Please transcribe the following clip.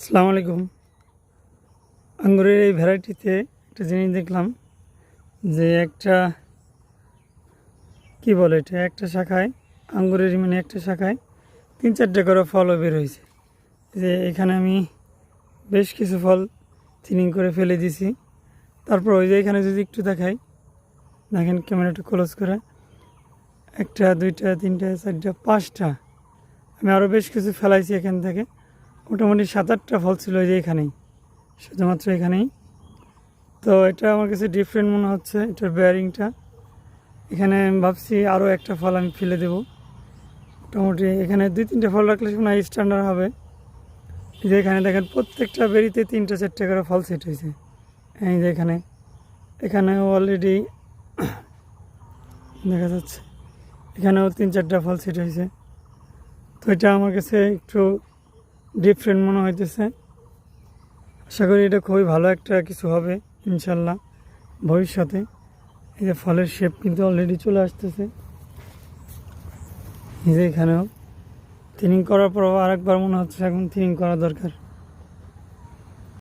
আসসালামু আলাইকুম। আঙ্গুরের এই ভ্যারাইটিতে একটা জিনিস দেখলাম যে কি বলে এটা, একটা শাখায় আঙ্গুরের মানে একটা শাখায় 3-4টে করে ফলও বের হয়েছে। যে এখানে আমি বেশ কিছু ফল থিনিং করে ফেলে দিছি। তারপর ওই যে এখানে যদি একটু দেখাই, দেখেন ক্যামেরাটা ক্লোজ করে, 1, 2, 3, 4, 5টা। আমি আরও বেশ কিছু ফেলাইছি এখান থেকে। মোটামুটি 7-8টা ফল ছিল এই যে এখানেই, শুধুমাত্র এখানেই। তো এটা আমার কাছে ডিফারেন্ট মনে হচ্ছে, এটার বেয়ারিংটা। এখানে আমি ভাবছি আরও একটা ফল আমি ফেলে দেবো। মোটামুটি এখানে 2-3টে ফল রাখলে মনে হয় স্ট্যান্ডার্ড হবে। এই যে এখানে দেখেন প্রত্যেকটা বেরিতে 3-4টে করে ফল সেট হয়েছে। এই যে এখানেও অলরেডি দেখা যাচ্ছে, এখানেও 3-4টা ফল সেট হয়েছে। তো এটা আমার কাছে একটু ডিফারেন্ট মনে হইতেছে। আশা করি এটা খুবই ভালো একটা কিছু হবে ইনশাল্লাহ ভবিষ্যতে। এই যে ফলের শেপ কিন্তু অলরেডি চলে আসতেছে। এই যে এখানেও থিনিং করার পর আরেকবার মনে হচ্ছে এখন থিনিং করা দরকার।